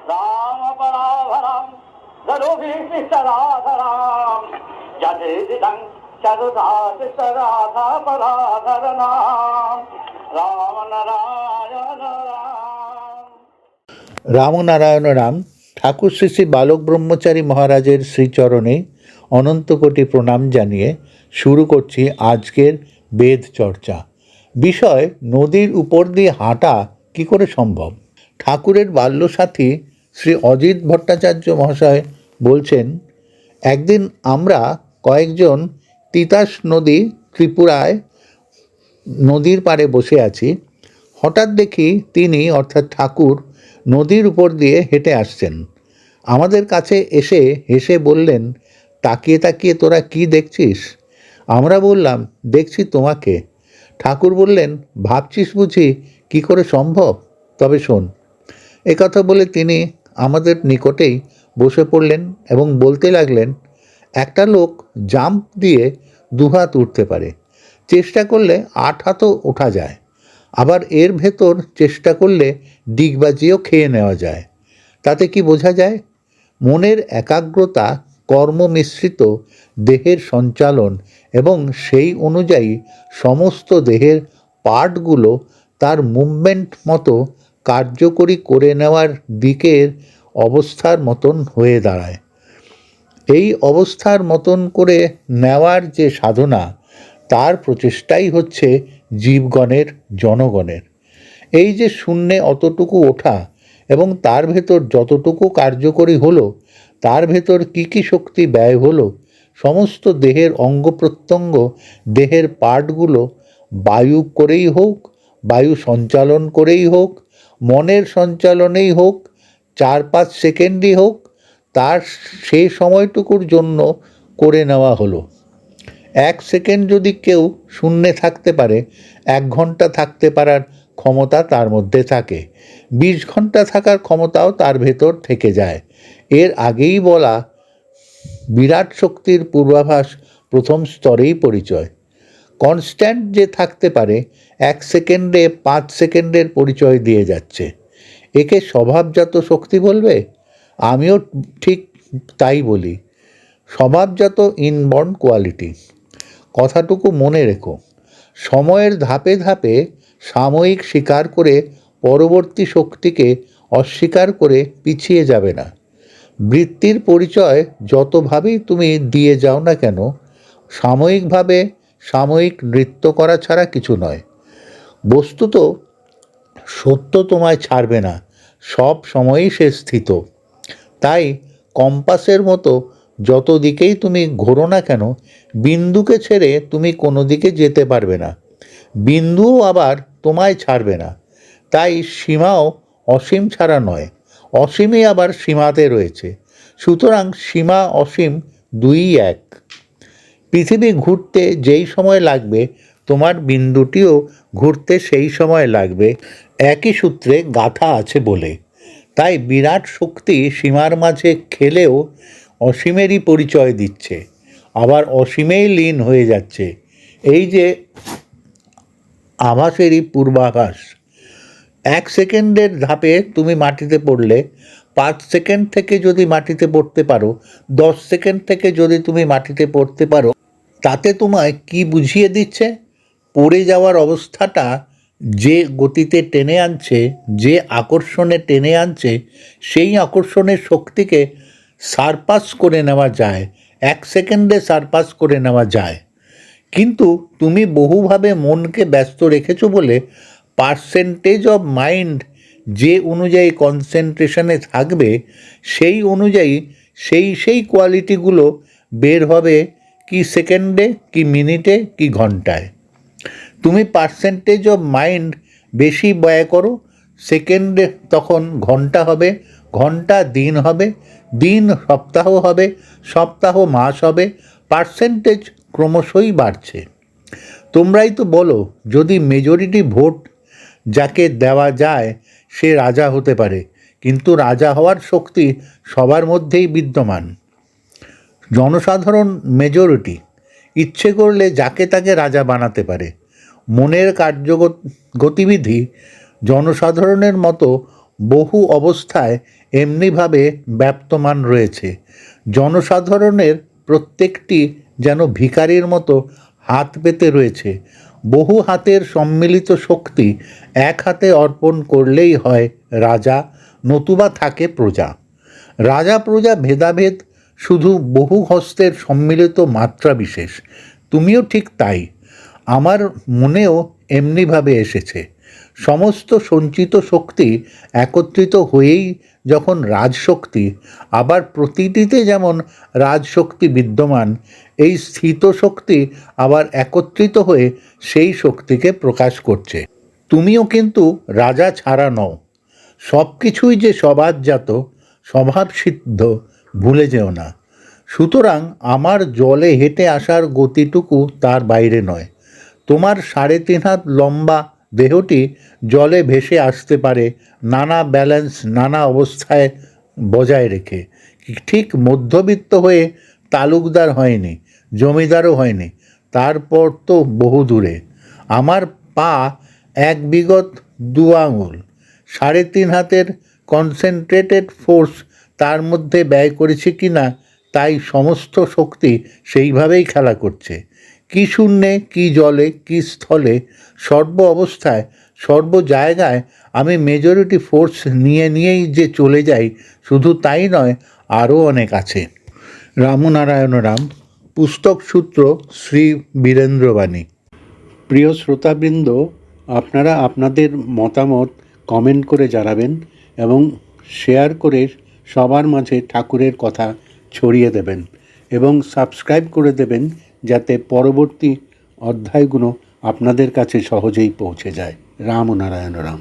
রাম পরাভরম রঘুবীরাধরাম যদিদং চরুদাসরাধা পরাধরনাম রাম নারায়ণ রাম। রামনারায়ণ রাম ঠাকুর শ্রী শ্রী বালক ব্রহ্মচারী মহারাজের শ্রীচরণে অনন্ত কোটি প্রণাম জানিয়ে শুরু করছি আজকের বেদ চর্চা। বিষয় নদীর উপর দিয়ে হাঁটা কি করে সম্ভব। ঠাকুরের বাল্যসাথী শ্রী অজিত ভট্টাচার্য মহাশয় বলছেন, একদিন আমরা কয়েকজন তিতাস নদী ত্রিপুরায় নদীর পাড়ে বসে আছি। হঠাৎ দেখি তিনি অর্থাৎ ঠাকুর নদীর উপর দিয়ে হেঁটে আসছেন। আমাদের কাছে এসে হেসে বললেন, তাকিয়ে তাকিয়ে তোরা কি দেখছিস? আমরা বললাম, দেখছি তোমাকে। ঠাকুর বললেন, ভাবছিস বুঝি কি করে সম্ভব? তবে শোন। একথা বলে তিনি আমাদের নিকটেই বসে পড়লেন এবং বলতে লাগলেন, একটা লোক জাম্প দিয়ে দুহাত উঠতে পারে, চেষ্টা করলে 8 হাতও ওঠা যায়, আবার এর ভেতর চেষ্টা করলে ডিগবাজিও খেয়ে নেওয়া যায়। তাতে কি বোঝা যায়? মনের একাগ্রতা, কর্ম মিশ্রিত দেহের সঞ্চালন এবং সেই অনুযায়ী সমস্ত দেহের পার্টগুলো তার মুভমেন্ট মতো কার্যকরী করে নেওয়ার দিকের অবস্থার মতন হয়ে দাঁড়ায়। এই অবস্থার মতন করে নেওয়ার যে সাধনা, তার প্রচেষ্টাই হচ্ছে জীবগণের, জনগণের। এই যে শূন্যে অতটুকু ওঠা এবং তার ভেতর যতটুকু কার্যকরী হলো, তার ভেতর কী শক্তি ব্যয় হলো, সমস্ত দেহের অঙ্গ প্রত্যঙ্গ, দেহের পার্টগুলো বায়ু করেই হোক, বায়ু সঞ্চালন করেই হোক, মনের সঞ্চালনেই হোক, 4-5 সেকেন্ডই হোক, তার সেই সময়টুকুর জন্য করে নেওয়া হলো। 1 সেকেন্ড যদি কেউ শূন্যে থাকতে পারে, 1 ঘন্টা থাকতে পারার ক্ষমতা তার মধ্যে থাকে, 20 ঘন্টা থাকার ক্ষমতাও তার ভেতর থেকে যায়। এর আগেই বলা বিরাট শক্তির পূর্বাভাস প্রথম স্তরেই পরিচয়। কনস্ট্যান্ট যে থাকতে পারে, 1 সেকেন্ডে 5 সেকেন্ডের পরিচয় দিয়ে যাচ্ছে। একে স্বভাবজাত শক্তি বলবে? আমিও ঠিক তাই বলি, স্বভাবজাত ইনবর্ন কোয়ালিটি। কথাটুকু মনে রেখো, সময়ের ধাপে ধাপে সাময়িক স্বীকার করে পরবর্তী শক্তিকে অস্বীকার করে পিছিয়ে যাবে না। বৃত্তির পরিচয় যতভাবেই তুমি দিয়ে যাও না কেন, সাময়িকভাবে সাময়িক নৃত্য করা ছাড়া কিছু নয়। বস্তুত সত্য তোমায় ছাড়বে না, সব সময়ই সে স্থিত। তাই কম্পাসের মতো যত দিকেই তুমি ঘোরো না কেন, বিন্দুকে ছেড়ে তুমি কোনো দিকে যেতে পারবে না, বিন্দুও আবার তোমায় ছাড়বে না। তাই সীমাও অসীম ছাড়া নয়, অসীমই আবার সীমাতে রয়েছে। সুতরাং সীমা অসীম দুই এক। পৃথিবী ঘুরতে যেই সময় লাগবে, তোমার বিন্দুটিও ঘুরতে সেই সময় লাগবে, একই সূত্রে গাঁথা আছে বলে। তাই বিরাট শক্তি সীমার মাঝে খেলেও অসীমেরই পরিচয় দিচ্ছে, আবার অসীমেই লীন হয়ে যাচ্ছে। এই যে আভাসেরই পূর্বাভাস। 1 সেকেন্ডের ধাপে তুমি মাটিতে পড়লে, 5 সেকেন্ড থেকে যদি মাটিতে পড়তে পারো, 10 সেকেন্ড থেকে যদি তুমি মাটিতে পড়তে পারো, তাতে তোমায় কি বুঝিয়ে দিচ্ছে? পড়ে যাওয়ার অবস্থাটা যে গতিতে টেনে আনছে, যে আকর্ষণে টেনে আনছে, সেই আকর্ষণের শক্তিকে সারপাস করে নেওয়া যায়, 1 সেকেন্ডে সারপাস করে নেওয়া যায়। কিন্তু তুমি বহুভাবে মনকে ব্যস্ত রেখেছো বলে পার্সেন্টেজ অফ মাইন্ড যে অনুযায়ী কনসেন্ট্রেশনে থাকবে, সেই অনুযায়ী সেই কোয়ালিটিগুলো বের হবে কি সেকেন্ডে, কি মিনিটে, কি ঘন্টায়। তুমি পার্সেন্টেজ অফ মাইন্ড বেশি ব্যয় করো, সেকেন্ডে তখন ঘন্টা হবে, ঘন্টা দিন হবে, দিন সপ্তাহ হবে, সপ্তাহ মাস হবে, পার্সেন্টেজ ক্রমশই বাড়ছে। তোমরাই তো বলো, যদি মেজরিটি ভোট যাকে দেওয়া যায় সে রাজা হতে পারে, কিন্তু রাজা হওয়ার শক্তি সবার মধ্যেই বিদ্যমান। জনসাধারণ মেজরিটি, ইচ্ছে করলে যাকে তাকে রাজা বানাতে পারে। মনের গতিবিধি জনসাধারণের মতো বহু অবস্থায় এমনিভাবে ব্যাপ্তমান রয়েছে। জনসাধারণের প্রত্যেকটি যেন ভিখারির মতো হাত পেতে রয়েছে। বহু হাতের সম্মিলিত শক্তি এক হাতে অর্পণ করলেই হয় রাজা, নতুবা থাকে প্রজা। রাজা প্রজা ভেদাভেদ শুধু বহু হস্তের সম্মিলিত মাত্রা বিশেষ। তুমিও ঠিক তাই। আমার মনেও এমনিভাবে এসেছে। সমস্ত সঞ্চিত শক্তি একত্রিত হয়েই যখন রাজশক্তি, আবার প্রতিটিতে যেমন রাজশক্তি বিদ্যমান, এই স্থিত শক্তি আবার একত্রিত হয়ে সেই শক্তিকে প্রকাশ করছে। তুমিও কিন্তু রাজা ছাড়া নও। সব কিছুই যে স্বভাবজাত, স্বভাবসিদ্ধ, ভুলে যেও না। সুতরাং আমার জলে হেঁটে আসার গতিটুকু তার বাইরে নয়। তোমার 3.5 হাত লম্বা দেহটি জলে ভেসে আসতে পারে নানা ব্যালেন্স, নানা অবস্থায় বজায় রেখে। ঠিক মধ্যবিত্ত হয়ে তালুকদার হয়নি, জমিদারও হয়নি, তারপর তো বহু দূরে। আমার পা 1 বিগত 2 আঙুল, 3.5 হাতের কনসেন্ট্রেটেড ফোর্স তার মধ্যে ব্যয় করেছি কি না, তাই সমস্ত শক্তি সেইভাবেই খেলা করছে। কি শূন্যে, কি জলে, কি স্থলে, সর্ব অবস্থায়, সর্ব জায়গায় আমি মেজরিটি ফোর্স নিয়েই যে চলে যাই, শুধু তাই নয়, আরও অনেক আছে। রামনারায়ণ রাম, পুস্তক সূত্র, শ্রী বীরেন্দ্রবাণী। প্রিয় শ্রোতাবৃন্দ, আপনারা আপনাদের মতামত কমেন্ট করে জানাবেন এবং শেয়ার করে সবার মাঝে ঠাকুরের কথা ছড়িয়ে দেবেন এবং সাবস্ক্রাইব করে দেবেন, যাতে পরবর্তী অধ্যায়গুলো আপনাদের কাছে সহজেই পৌঁছে যায়। রামনারায়ণ রাম।